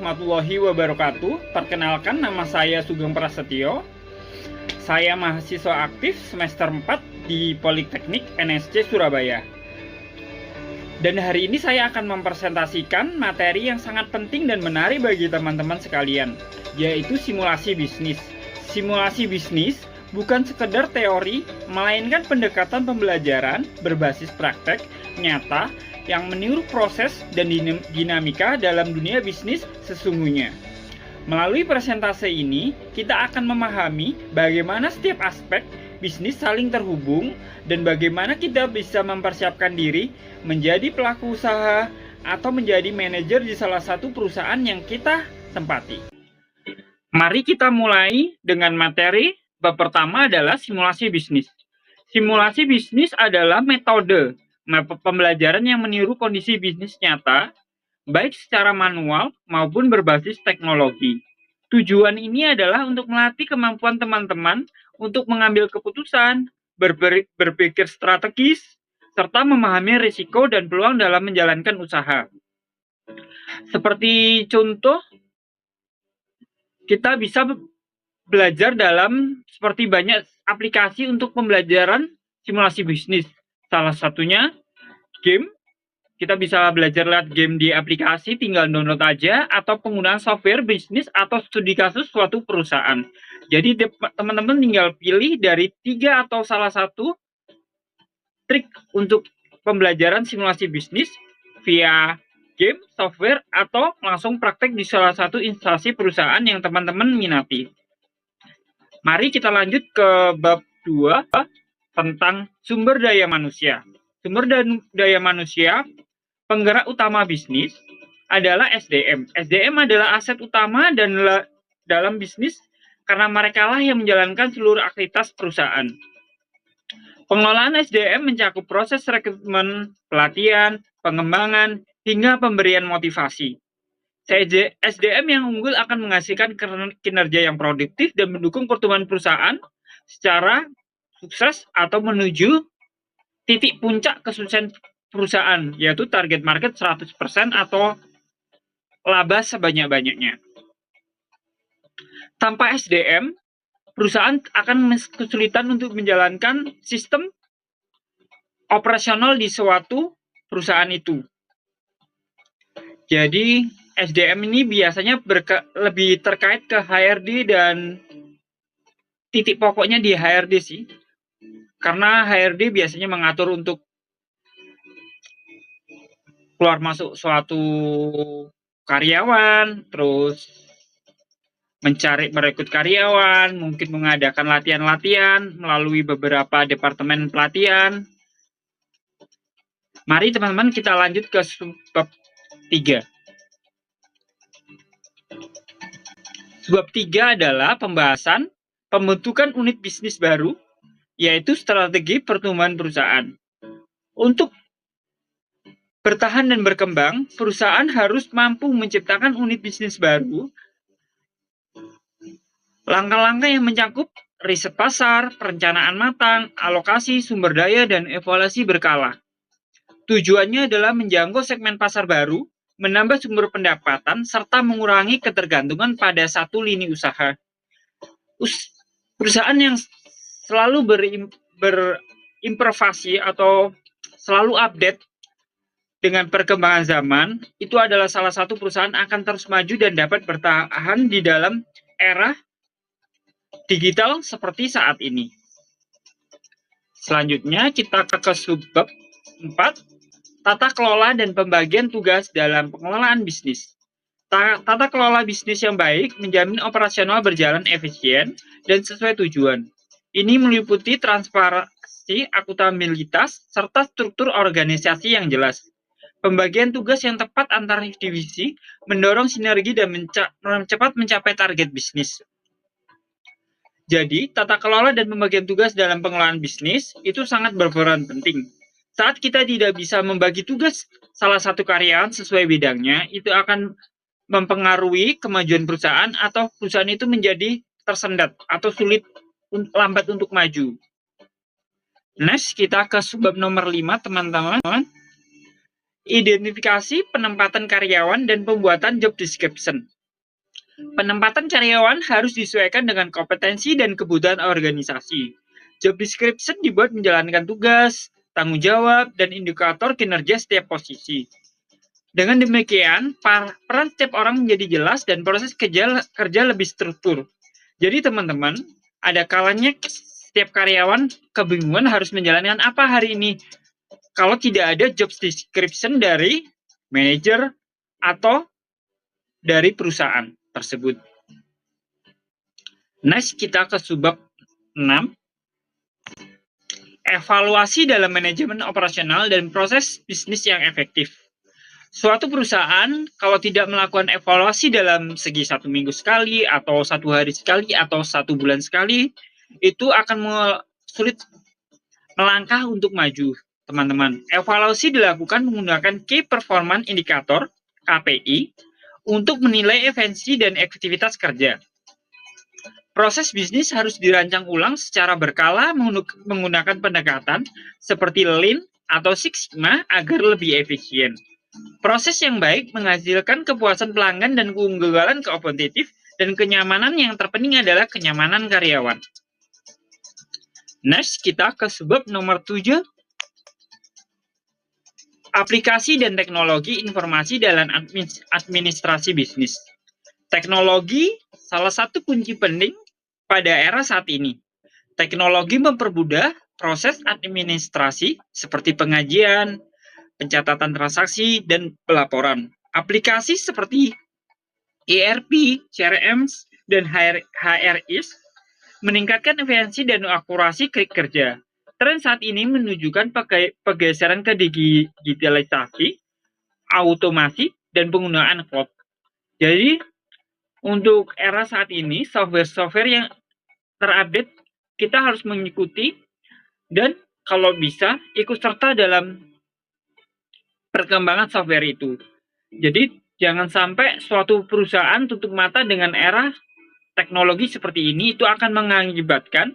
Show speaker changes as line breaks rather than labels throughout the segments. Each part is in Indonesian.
warahmatullahi wabarakatuh. Perkenalkan, nama saya Sugeng Prasetyo. Saya mahasiswa aktif semester 4 di Politeknik NSC Surabaya. Dan hari ini saya akan mempresentasikan materi yang sangat penting dan menarik bagi teman-teman sekalian, yaitu simulasi bisnis. Simulasi bisnis bukan sekedar teori, melainkan pendekatan pembelajaran berbasis praktek nyata yang meniru proses dan dinamika dalam dunia bisnis sesungguhnya. Melalui presentase ini, kita akan memahami bagaimana setiap aspek bisnis saling terhubung dan bagaimana kita bisa mempersiapkan diri menjadi pelaku usaha atau menjadi manajer di salah satu perusahaan yang kita tempati. Mari kita mulai dengan materi. Bab pertama adalah simulasi bisnis. Simulasi bisnis adalah metode pembelajaran yang meniru kondisi bisnis nyata, baik secara manual maupun berbasis teknologi. Tujuan ini adalah untuk melatih kemampuan teman-teman untuk mengambil keputusan, berpikir strategis, serta memahami risiko dan peluang dalam menjalankan usaha. Seperti contoh, kita bisa belajar dalam seperti banyak aplikasi untuk pembelajaran simulasi bisnis. Salah satunya game. Kita bisa belajar lewat game di aplikasi, tinggal download aja, atau penggunaan software bisnis atau studi kasus suatu perusahaan. Jadi teman-teman tinggal pilih dari 3 atau salah satu trik untuk pembelajaran simulasi bisnis via game, software, atau langsung praktek di salah satu instansi perusahaan yang teman-teman minati. Mari kita lanjut ke bab 2 tentang sumber daya manusia. Sumber daya manusia, penggerak utama bisnis adalah SDM. SDM adalah aset utama dan dalam bisnis karena mereka lah yang menjalankan seluruh aktivitas perusahaan. Pengelolaan SDM mencakup proses rekrutmen, pelatihan, pengembangan, hingga pemberian motivasi. SDM yang unggul akan menghasilkan kinerja yang produktif dan mendukung pertumbuhan perusahaan secara sukses atau menuju titik puncak kesuksesan perusahaan, yaitu target market 100% atau laba sebanyak-banyaknya. Tanpa SDM, perusahaan akan kesulitan untuk menjalankan sistem operasional di suatu perusahaan itu. Jadi, SDM ini biasanya lebih terkait ke HRD dan titik pokoknya di HRD sih. Karena HRD biasanya mengatur untuk keluar masuk suatu karyawan, terus merekrut karyawan, mungkin mengadakan latihan-latihan melalui beberapa departemen pelatihan. Mari teman-teman kita lanjut ke bab 3. Bab 3 adalah pembahasan pembentukan unit bisnis baru, yaitu strategi pertumbuhan perusahaan. Untuk bertahan dan berkembang, perusahaan harus mampu menciptakan unit bisnis baru. Langkah-langkah yang mencakup riset pasar, perencanaan matang, alokasi sumber daya, dan evaluasi berkala. Tujuannya adalah menjangkau segmen pasar baru, menambah sumber pendapatan, serta mengurangi ketergantungan pada satu lini usaha. Perusahaan yang selalu berimprovisasi atau selalu update dengan perkembangan zaman, itu adalah salah satu perusahaan akan terus maju dan dapat bertahan di dalam era digital seperti saat ini. Selanjutnya kita ke subbab 4. Tata kelola dan pembagian tugas dalam pengelolaan bisnis. Tata kelola bisnis yang baik menjamin operasional berjalan efisien dan sesuai tujuan. Ini meliputi transparansi, akuntabilitas, serta struktur organisasi yang jelas. Pembagian tugas yang tepat antar divisi mendorong sinergi dan cepat mencapai target bisnis. Jadi, tata kelola dan pembagian tugas dalam pengelolaan bisnis itu sangat berperan penting. Saat kita tidak bisa membagi tugas salah satu karyawan sesuai bidangnya, itu akan mempengaruhi kemajuan perusahaan atau perusahaan itu menjadi tersendat atau lambat untuk maju. Next, kita ke subbab nomor 5, teman-teman. Identifikasi penempatan karyawan dan pembuatan job description. Penempatan karyawan harus disesuaikan dengan kompetensi dan kebutuhan organisasi. Job description dibuat menjalankan tugas, tanggung jawab, dan indikator kinerja setiap posisi. Dengan demikian, peran setiap orang menjadi jelas dan proses kerja lebih struktur. Jadi teman-teman, ada kalanya setiap karyawan kebingungan harus menjalankan apa hari ini kalau tidak ada job description dari manajer atau dari perusahaan tersebut. Next, kita ke subbab 6. Evaluasi dalam manajemen operasional dan proses bisnis yang efektif. Suatu perusahaan kalau tidak melakukan evaluasi dalam segi 1 minggu sekali, atau 1 hari sekali, atau 1 bulan sekali, itu akan sulit melangkah untuk maju, teman-teman. Evaluasi dilakukan menggunakan Key Performance Indicator, KPI, untuk menilai efisiensi dan efektivitas kerja. Proses bisnis harus dirancang ulang secara berkala menggunakan pendekatan seperti Lean atau Six Sigma agar lebih efisien. Proses yang baik menghasilkan kepuasan pelanggan dan keunggulan kompetitif, dan kenyamanan yang terpenting adalah kenyamanan karyawan. Next, kita ke subbab nomor 7. Aplikasi dan teknologi informasi dalam administrasi bisnis. Teknologi salah satu kunci penting pada era saat ini. Teknologi mempermudah proses administrasi seperti pengajian, pencatatan transaksi, dan pelaporan. Aplikasi seperti ERP, CRM, dan HRIS meningkatkan efisiensi dan akurasi klik kerja. Tren saat ini menunjukkan pergeseran ke digitalisasi, automasi, dan penggunaan cloud. Jadi, untuk era saat ini, software-software yang terupdate kita harus mengikuti dan kalau bisa ikut serta dalam perkembangan software itu. Jadi jangan sampai suatu perusahaan tutup mata dengan era teknologi seperti ini, itu akan mengakibatkan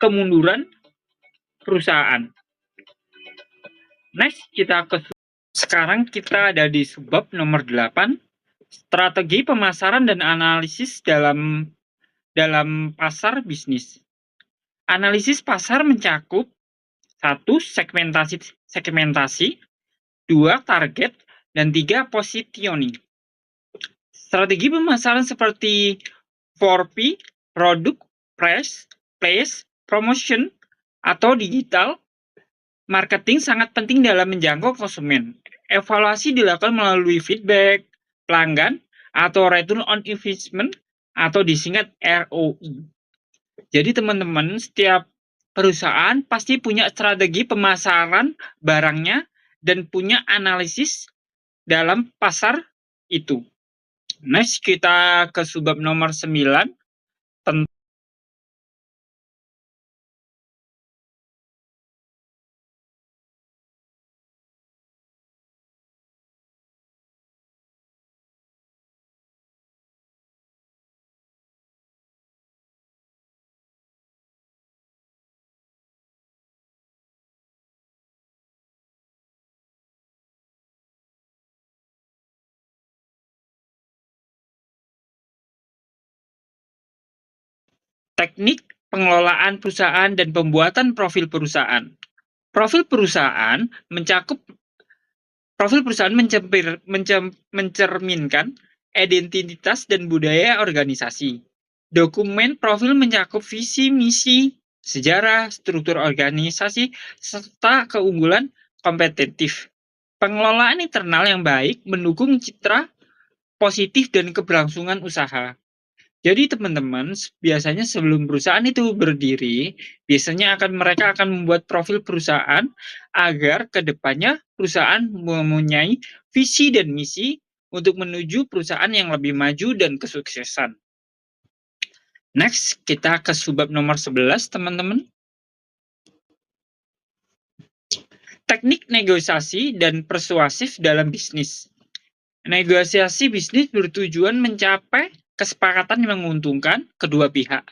kemunduran perusahaan. Next, sekarang kita ada di subbab nomor 8, strategi pemasaran dan analisis dalam pasar bisnis. Analisis pasar mencakup 1. Segmentasi, 2. Target, dan 3. Positioning. Strategi pemasaran seperti 4P, product, price, place, promotion, atau digital marketing sangat penting dalam menjangkau konsumen. Evaluasi dilakukan melalui feedback pelanggan atau return on investment atau disingkat ROI. Jadi teman-teman, setiap perusahaan pasti punya strategi pemasaran barangnya dan punya analisis dalam pasar itu. Next, kita ke subbab nomor 9. Teknik pengelolaan perusahaan dan pembuatan profil perusahaan. Profil perusahaan mencerminkan identitas dan budaya organisasi. Dokumen profil mencakup visi, misi, sejarah, struktur organisasi, serta keunggulan kompetitif. Pengelolaan internal yang baik mendukung citra positif dan keberlangsungan usaha. Jadi teman-teman, biasanya sebelum perusahaan itu berdiri, biasanya mereka akan membuat profil perusahaan agar ke depannya perusahaan mempunyai visi dan misi untuk menuju perusahaan yang lebih maju dan kesuksesan. Next, kita ke subbab nomor 11, teman-teman. Teknik negosiasi dan persuasif dalam bisnis. Negosiasi bisnis bertujuan mencapai kesepakatan yang menguntungkan kedua pihak.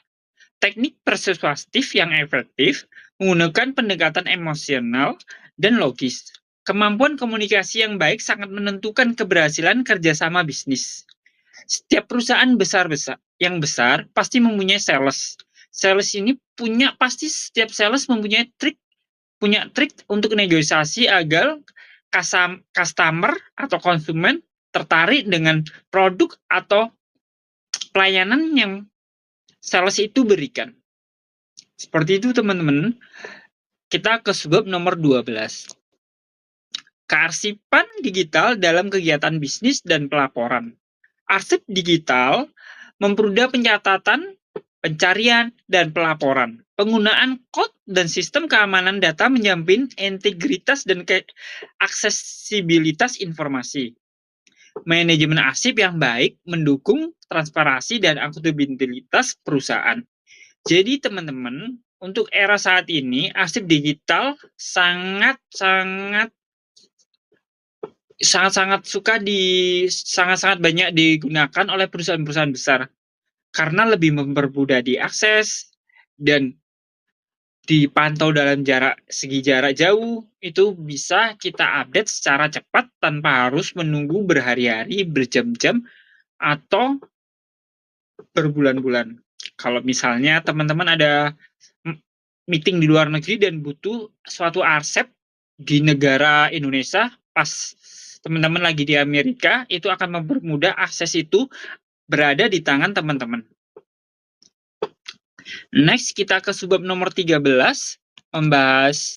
Teknik persuasif yang efektif menggunakan pendekatan emosional dan logis. Kemampuan komunikasi yang baik sangat menentukan keberhasilan kerjasama bisnis. Setiap perusahaan yang besar pasti mempunyai sales. Sales ini pasti setiap sales mempunyai punya trik untuk negosiasi agar customer atau konsumen tertarik dengan produk atau pelayanan yang sales itu berikan. Seperti itu teman-teman. Kita ke subbab nomor 12. Kearsipan digital dalam kegiatan bisnis dan pelaporan. Arsip digital mempermudah pencatatan, pencarian, dan pelaporan. Penggunaan kode dan sistem keamanan data menjamin integritas dan aksesibilitas informasi. Manajemen arsip yang baik mendukung transparansi dan akuntabilitas perusahaan. Jadi teman-teman, untuk era saat ini, arsip digital sangat banyak digunakan oleh perusahaan-perusahaan besar karena lebih mempermudah diakses dan dipantau dalam segi jarak jauh. Itu bisa kita update secara cepat tanpa harus menunggu berhari-hari, berjam-jam, atau berbulan-bulan. Kalau misalnya teman-teman ada meeting di luar negeri dan butuh suatu arsip di negara Indonesia, pas teman-teman lagi di Amerika, itu akan mempermudah akses itu berada di tangan teman-teman. Next, kita ke subbab nomor 13, membahas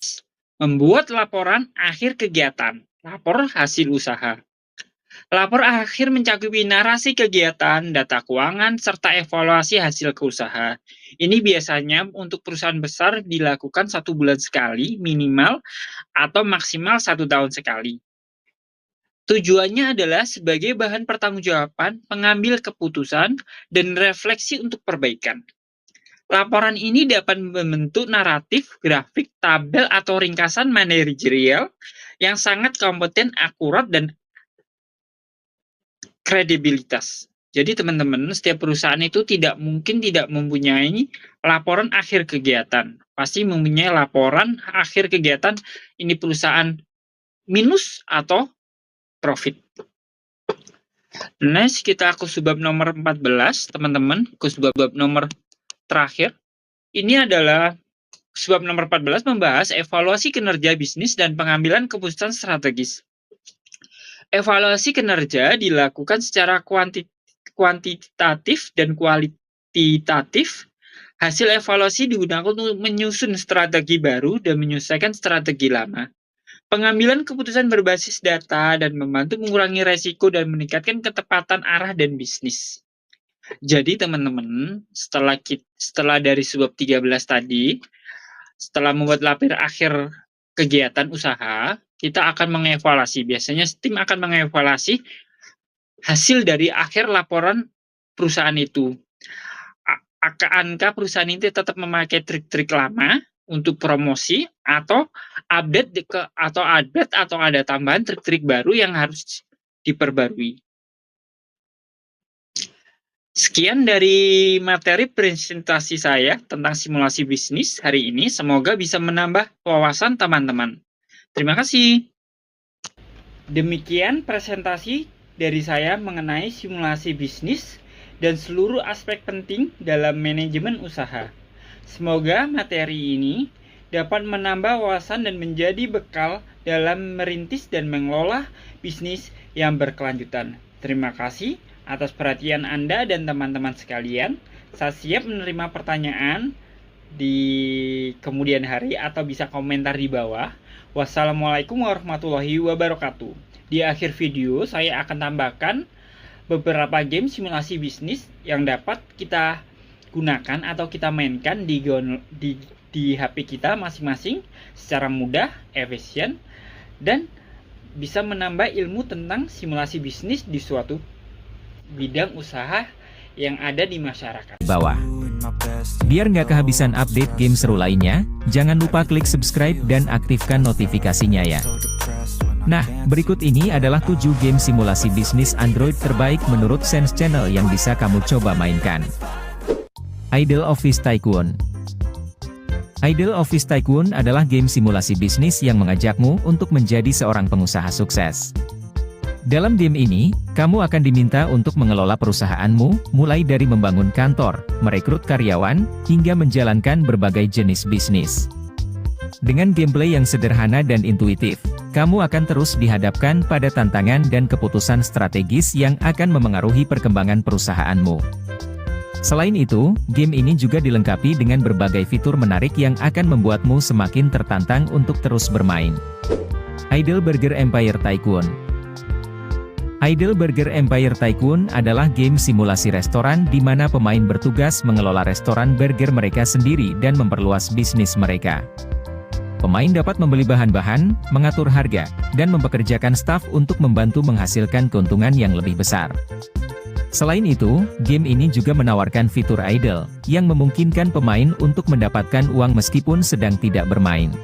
membuat laporan akhir kegiatan, lapor hasil usaha. Lapor akhir mencakupi narasi kegiatan, data keuangan, serta evaluasi hasil keusaha. Ini biasanya untuk perusahaan besar dilakukan 1 bulan sekali minimal atau maksimal 1 tahun sekali. Tujuannya adalah sebagai bahan pertanggungjawaban, pengambil keputusan, dan refleksi untuk perbaikan. Laporan ini dapat membentuk naratif, grafik, tabel, atau ringkasan manajerial yang sangat kompeten, akurat, dan kredibilitas. Jadi teman-teman, setiap perusahaan itu tidak mungkin tidak mempunyai laporan akhir kegiatan. Pasti mempunyai laporan akhir kegiatan, ini perusahaan minus atau profit. Next, kita ke subbab nomor 14, teman-teman. Ke subbab nomor terakhir. Ini adalah subbab nomor 14 membahas evaluasi kinerja bisnis dan pengambilan keputusan strategis. Evaluasi kinerja dilakukan secara kuantitatif dan kualitatif. Hasil evaluasi digunakan untuk menyusun strategi baru dan menyelesaikan strategi lama. Pengambilan keputusan berbasis data dan membantu mengurangi resiko dan meningkatkan ketepatan arah dan bisnis. Jadi teman-teman, setelah dari subbab 13 tadi, setelah membuat laporan akhir kegiatan usaha, kita akan mengevaluasi. Biasanya tim akan mengevaluasi hasil dari akhir laporan perusahaan itu. Angka perusahaan ini tetap memakai trik-trik lama untuk promosi atau update atau ada tambahan trik-trik baru yang harus diperbarui. Sekian dari materi presentasi saya tentang simulasi bisnis hari ini. Semoga bisa menambah wawasan teman-teman. Terima kasih. Demikian presentasi dari saya mengenai simulasi bisnis dan seluruh aspek penting dalam manajemen usaha. Semoga materi ini dapat menambah wawasan dan menjadi bekal dalam merintis dan mengelola bisnis yang berkelanjutan. Terima kasih atas perhatian Anda dan teman-teman sekalian. Saya siap menerima pertanyaan di kemudian hari atau bisa komentar di bawah. Wassalamualaikum warahmatullahi wabarakatuh. Di akhir video saya akan tambahkan beberapa game simulasi bisnis yang dapat kita gunakan atau kita mainkan di HP kita masing-masing secara mudah, efisien, dan bisa menambah ilmu tentang simulasi bisnis di suatu bidang usaha yang ada di masyarakat.
Bawah. Biar nggak kehabisan update game seru lainnya, jangan lupa klik subscribe dan aktifkan notifikasinya ya. Nah, berikut ini adalah 7 game simulasi bisnis Android terbaik menurut Sense Channel yang bisa kamu coba mainkan. Idle Office Tycoon. Idle Office Tycoon adalah game simulasi bisnis yang mengajakmu untuk menjadi seorang pengusaha sukses. Dalam game ini, kamu akan diminta untuk mengelola perusahaanmu, mulai dari membangun kantor, merekrut karyawan, hingga menjalankan berbagai jenis bisnis. Dengan gameplay yang sederhana dan intuitif, kamu akan terus dihadapkan pada tantangan dan keputusan strategis yang akan memengaruhi perkembangan perusahaanmu. Selain itu, game ini juga dilengkapi dengan berbagai fitur menarik yang akan membuatmu semakin tertantang untuk terus bermain. Idleburger Empire Tycoon. Idleburger Empire Tycoon adalah game simulasi restoran di mana pemain bertugas mengelola restoran burger mereka sendiri dan memperluas bisnis mereka. Pemain dapat membeli bahan-bahan, mengatur harga, dan mempekerjakan staf untuk membantu menghasilkan keuntungan yang lebih besar. Selain itu, game ini juga menawarkan fitur idle, yang memungkinkan pemain untuk mendapatkan uang meskipun sedang tidak bermain.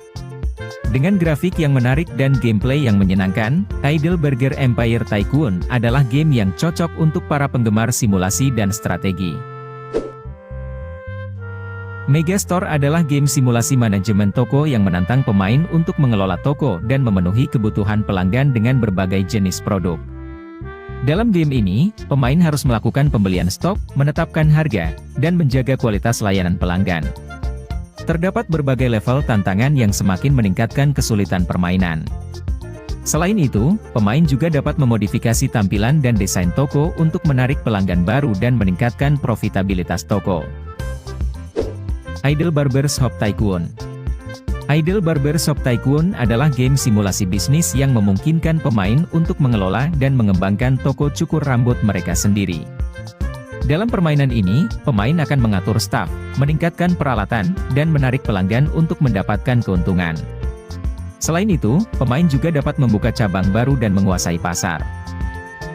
Dengan grafik yang menarik dan gameplay yang menyenangkan, Idleburger Empire Tycoon adalah game yang cocok untuk para penggemar simulasi dan strategi. Megastore adalah game simulasi manajemen toko yang menantang pemain untuk mengelola toko dan memenuhi kebutuhan pelanggan dengan berbagai jenis produk. Dalam game ini, pemain harus melakukan pembelian stok, menetapkan harga, dan menjaga kualitas layanan pelanggan. Terdapat berbagai level tantangan yang semakin meningkatkan kesulitan permainan. Selain itu, pemain juga dapat memodifikasi tampilan dan desain toko untuk menarik pelanggan baru dan meningkatkan profitabilitas toko. Idleburger Shop Tycoon. Idleburger Shop Tycoon adalah game simulasi bisnis yang memungkinkan pemain untuk mengelola dan mengembangkan toko cukur rambut mereka sendiri. Dalam permainan ini, pemain akan mengatur staf, meningkatkan peralatan, dan menarik pelanggan untuk mendapatkan keuntungan. Selain itu, pemain juga dapat membuka cabang baru dan menguasai pasar.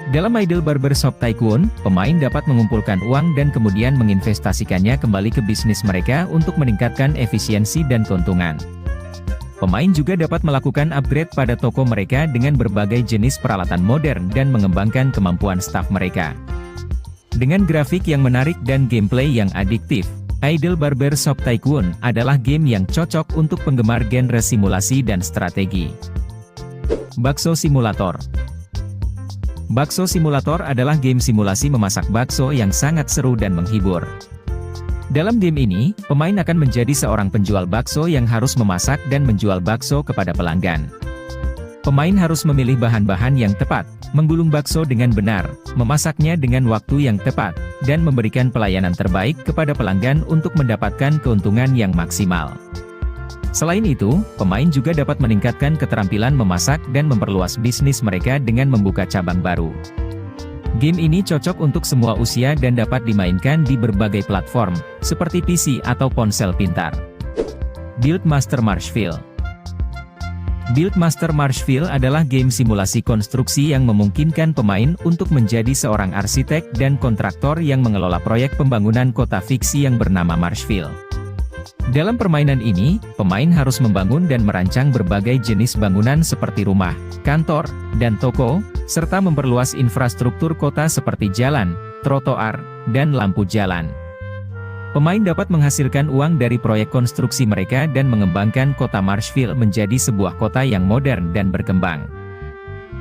Dalam Idleburger Shop Tycoon, pemain dapat mengumpulkan uang dan kemudian menginvestasikannya kembali ke bisnis mereka untuk meningkatkan efisiensi dan keuntungan. Pemain juga dapat melakukan upgrade pada toko mereka dengan berbagai jenis peralatan modern dan mengembangkan kemampuan staf mereka. Dengan grafik yang menarik dan gameplay yang adiktif, Idleburger Shop Tycoon adalah game yang cocok untuk penggemar genre simulasi dan strategi. Bakso Simulator. Bakso Simulator adalah game simulasi memasak bakso yang sangat seru dan menghibur. Dalam game ini, pemain akan menjadi seorang penjual bakso yang harus memasak dan menjual bakso kepada pelanggan. Pemain harus memilih bahan-bahan yang tepat, menggulung bakso dengan benar, memasaknya dengan waktu yang tepat, dan memberikan pelayanan terbaik kepada pelanggan untuk mendapatkan keuntungan yang maksimal. Selain itu, pemain juga dapat meningkatkan keterampilan memasak dan memperluas bisnis mereka dengan membuka cabang baru. Game ini cocok untuk semua usia dan dapat dimainkan di berbagai platform, seperti PC atau ponsel pintar. Buildmaster Marshfield. Buildmaster Marshfield adalah game simulasi konstruksi yang memungkinkan pemain untuk menjadi seorang arsitek dan kontraktor yang mengelola proyek pembangunan kota fiksi yang bernama Marshfield. Dalam permainan ini, pemain harus membangun dan merancang berbagai jenis bangunan seperti rumah, kantor, dan toko, serta memperluas infrastruktur kota seperti jalan, trotoar, dan lampu jalan. Pemain dapat menghasilkan uang dari proyek konstruksi mereka dan mengembangkan kota Marshfield menjadi sebuah kota yang modern dan berkembang.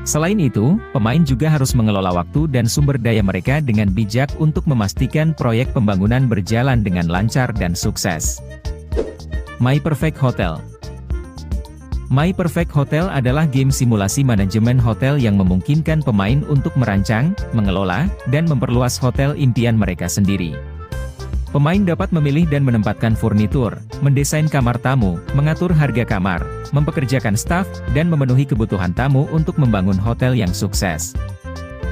Selain itu, pemain juga harus mengelola waktu dan sumber daya mereka dengan bijak untuk memastikan proyek pembangunan berjalan dengan lancar dan sukses. My Perfect Hotel. My Perfect Hotel adalah game simulasi manajemen hotel yang memungkinkan pemain untuk merancang, mengelola, dan memperluas hotel impian mereka sendiri. Pemain dapat memilih dan menempatkan furnitur, mendesain kamar tamu, mengatur harga kamar, mempekerjakan staf, dan memenuhi kebutuhan tamu untuk membangun hotel yang sukses.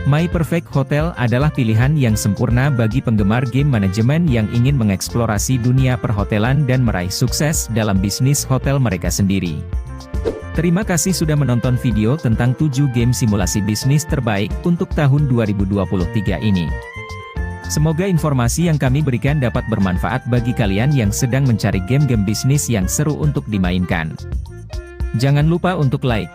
My Perfect Hotel adalah pilihan yang sempurna bagi penggemar game manajemen yang ingin mengeksplorasi dunia perhotelan dan meraih sukses dalam bisnis hotel mereka sendiri. Terima kasih sudah menonton video tentang 7 game simulasi bisnis terbaik untuk tahun 2023 ini. Semoga informasi yang kami berikan dapat bermanfaat bagi kalian yang sedang mencari game-game bisnis yang seru untuk dimainkan. Jangan lupa untuk like,